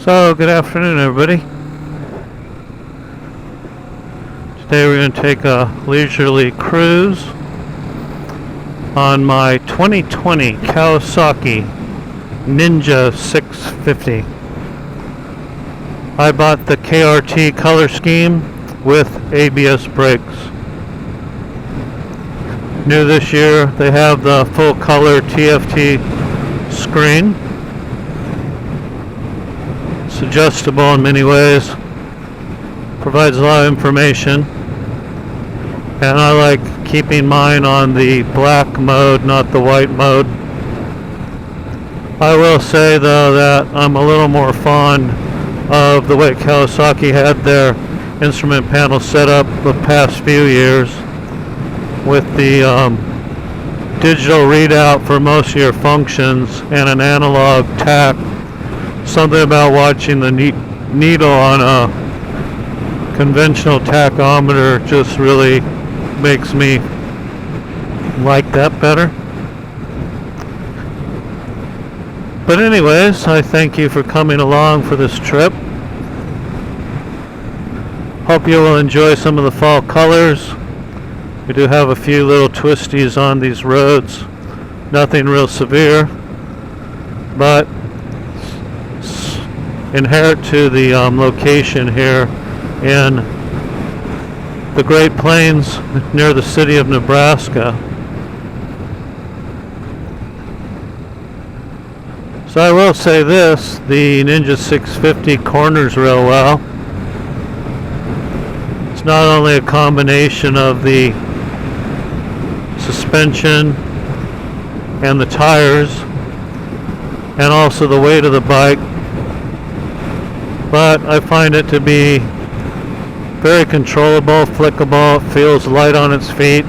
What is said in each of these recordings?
So, good afternoon, everybody. Today we're going to take a leisurely cruise on my 2020 Kawasaki Ninja 650. I bought the KRT color scheme with ABS brakes. New this year, they have the full color TFT screen. It's adjustable in many ways, provides a lot of information, and I like keeping mine on the black mode, not the white mode. I will say though that I'm a little more fond of the way Kawasaki had their instrument panel set up the past few years, with the digital readout for most of your functions and an analog tach. Something about watching the needle on a conventional tachometer just really makes me like that better. But anyways, I thank you for coming along for this trip. Hope you will enjoy some of the fall colors. We do have a few little twisties on these roads. Nothing real severe, but inherent to the location here in the Great Plains near the city of Nebraska. So I will say this, the Ninja 650 corners real well. It's not only a combination of the suspension and the tires and also the weight of the bike, but I find it to be very controllable, flickable. It feels light on its feet.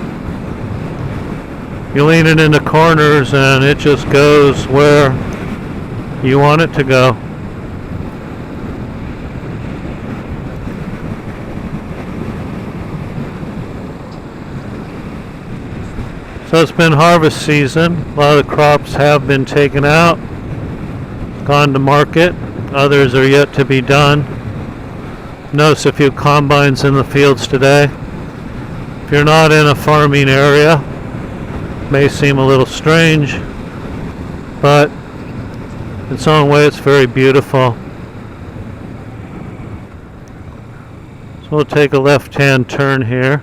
You lean it into corners and it just goes where you want it to go. So it's been harvest season. A lot of the crops have been taken out, gone to market. Others are yet to be done. Notice a few combines in the fields today. If you're not in a farming area, it may seem a little strange, but in its own way it's very beautiful. So we'll take a left-hand turn here.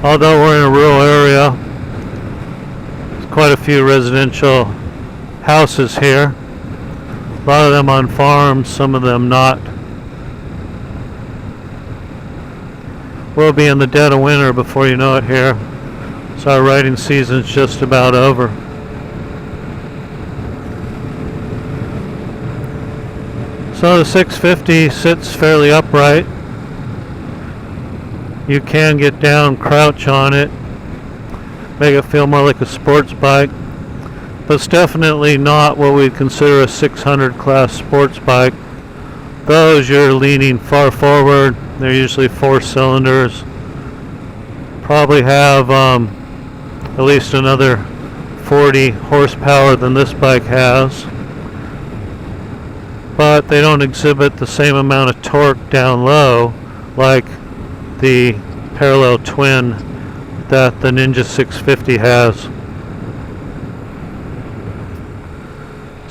Although we're in a rural area, there's quite a few residential houses here. A lot of them on farms, some of them not. We'll be in the dead of winter before you know it here, so our riding season's just about over. So the 650 sits fairly upright. You can get down, crouch on it, make it feel more like a sports bike, but it's definitely not what we'd consider a 600 class sports bike. Those you're leaning far forward. They're usually 4 cylinders. Probably have at least another 40 horsepower than this bike has, but they don't exhibit the same amount of torque down low like the parallel twin that the Ninja 650 has.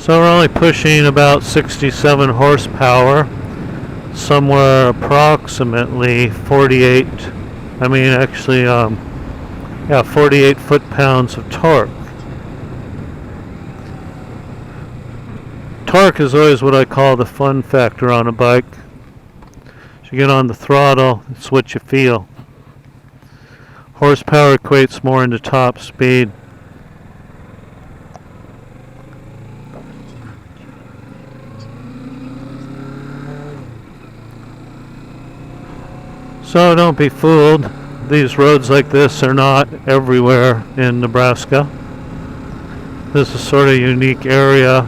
So we're only pushing about 67 horsepower, somewhere approximately 48 foot-pounds of torque. Torque is always what I call the fun factor on a bike. As you get on the throttle, it's what you feel. Horsepower equates more into top speed. So don't be fooled. These roads like this are not everywhere in Nebraska. This is sort of a unique area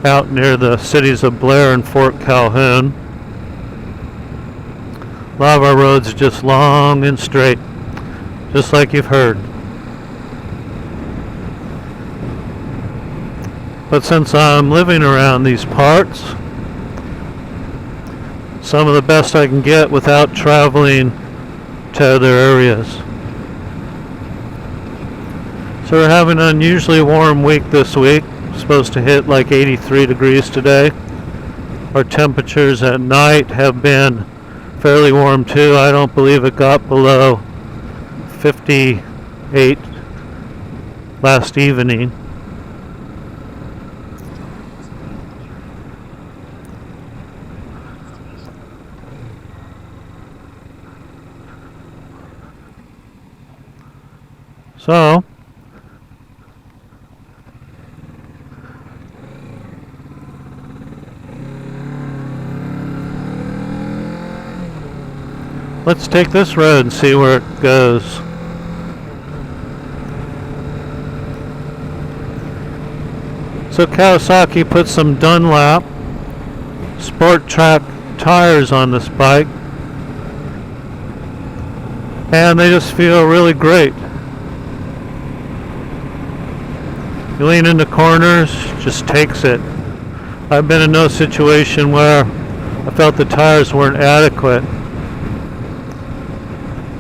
out near the cities of Blair and Fort Calhoun. A lot of our roads are just long and straight, just like you've heard. But since I'm living around these parts, some of the best I can get without traveling to other areas. So we're having an unusually warm week this week. Supposed to hit like 83 degrees today. Our temperatures at night have been fairly warm too. I don't believe it got below 58 last evening. So, let's take this road and see where it goes. So Kawasaki put some Dunlop Sport Track tires on this bike, and they just feel really great. You lean into corners, just takes it. I've been in no situation where I felt the tires weren't adequate.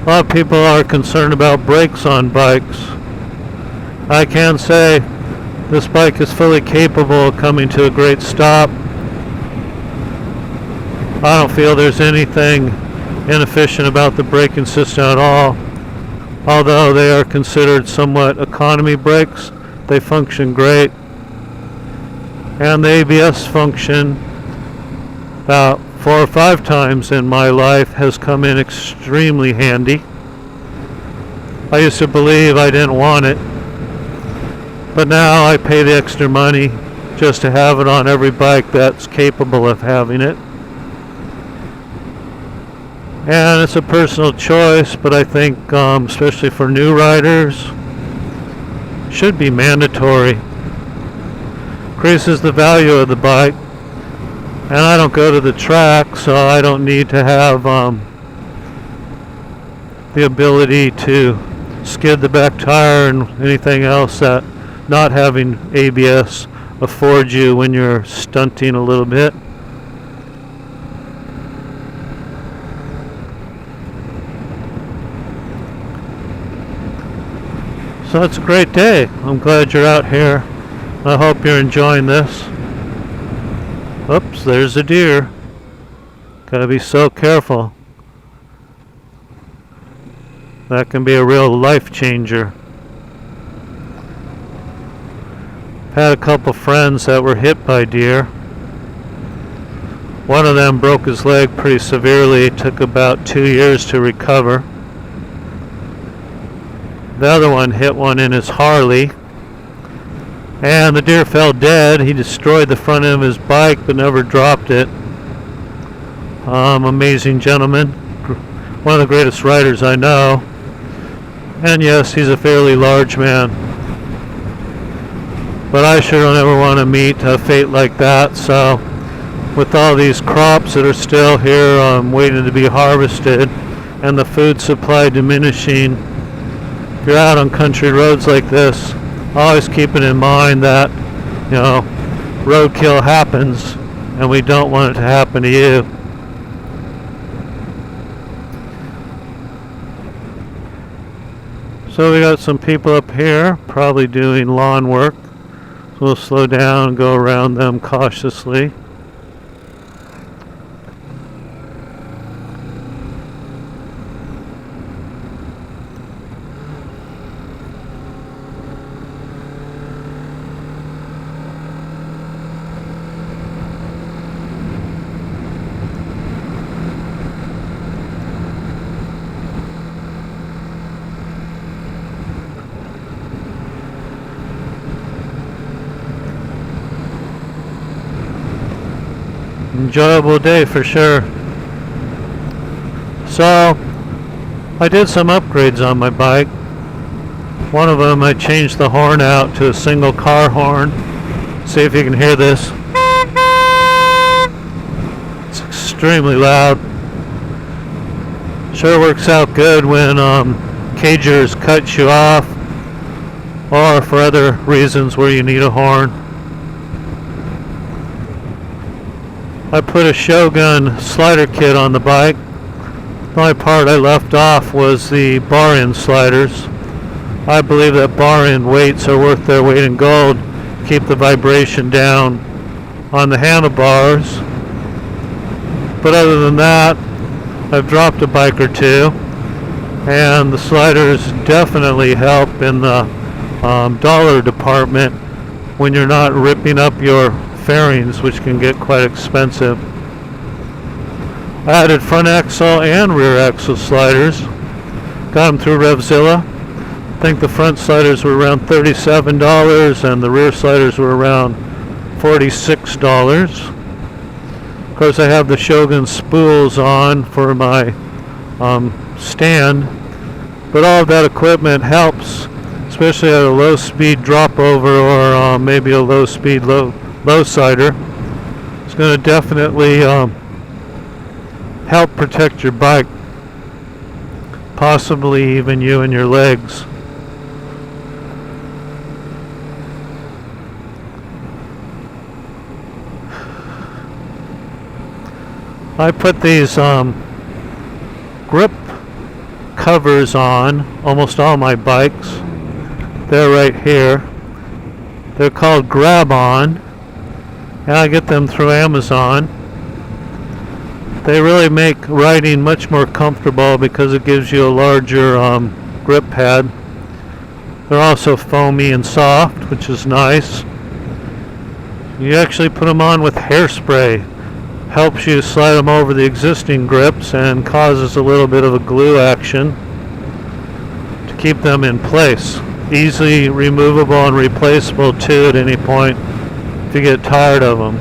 A lot of people are concerned about brakes on bikes. I can say this bike is fully capable of coming to a great stop. I don't feel there's anything inefficient about the braking system at all. Although they are considered somewhat economy brakes, they function great. And the ABS function about 4 or 5 times in my life has come in extremely handy. I used to believe I didn't want it, but now I pay the extra money just to have it on every bike that's capable of having it. And it's a personal choice, but I think especially for new riders, should be mandatory. Increases the value of the bike, and I don't go to the track, so I don't need to have the ability to skid the back tire and anything else that not having ABS affords you when you're stunting a little bit. So it's a great day. I'm glad you're out here. I hope you're enjoying this. Oops, there's a deer. Gotta be so careful. That can be a real life changer. Had a couple friends that were hit by deer. One of them broke his leg pretty severely. It took about 2 years to recover. The other one hit one in his Harley, and the deer fell dead. He destroyed the front end of his bike but never dropped it. Amazing gentleman, one of the greatest riders I know, and yes, he's a fairly large man, but I sure don't ever want to meet a fate like that. So with all these crops that are still here waiting to be harvested and the food supply diminishing, if you're out on country roads like this, always keep it in mind that, you know, roadkill happens and we don't want it to happen to you. So we got some people up here probably doing lawn work. So we'll slow down and go around them cautiously. Enjoyable day for sure. So I did some upgrades on my bike. One of them, I changed the horn out to a single car horn. See if you can hear this. It's extremely loud. Sure works out good when cagers cut you off or for other reasons where you need a horn. I put a Shogun slider kit on the bike. The only part I left off was the bar end sliders. I believe that bar end weights are worth their weight in gold to keep the vibration down on the handlebars. But other than that, I've dropped a bike or two, and the sliders definitely help in the dollar department when you're not ripping up your fairings, which can get quite expensive. I added front axle and rear axle sliders. Got them through RevZilla. I think the front sliders were around $37 and the rear sliders were around $46. Of course, I have the Shogun spools on for my stand, but all of that equipment helps, especially at a low speed drop over or maybe a low speed low sider. It's going to definitely help protect your bike, possibly even you and your legs. I put these grip covers on almost all my bikes. They're right here. They're called Grab-On, and I get them through Amazon. They really make riding much more comfortable because it gives you a larger grip pad. They're also foamy and soft, which is nice. You actually put them on with hairspray. Helps you slide them over the existing grips and causes a little bit of a glue action to keep them in place. Easily removable and replaceable too at any point if you get tired of them.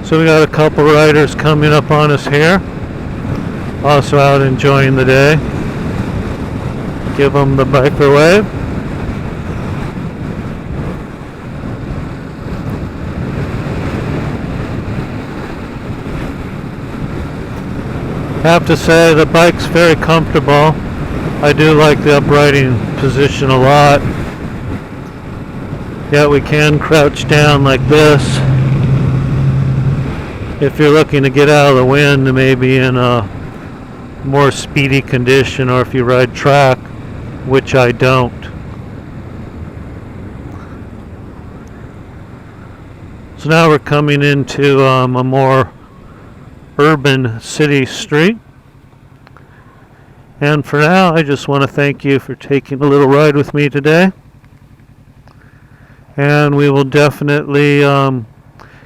So we got a couple riders coming up on us here, also out enjoying the day. Give them the biker wave. I have to say the bike's very comfortable. I do like the uprighting position a lot. Yet we can crouch down like this if you're looking to get out of the wind, maybe in a more speedy condition, or if you ride track, which I don't. So now we're coming into a more urban city street, and for now I just want to thank you for taking a little ride with me today, and we will definitely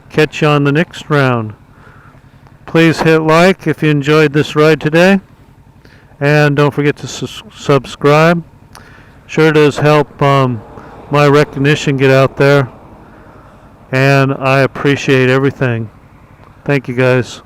catch you on the next round. Please hit like if you enjoyed this ride today, and don't forget to subscribe. Sure does help my recognition get out there, and I appreciate everything. Thank you guys.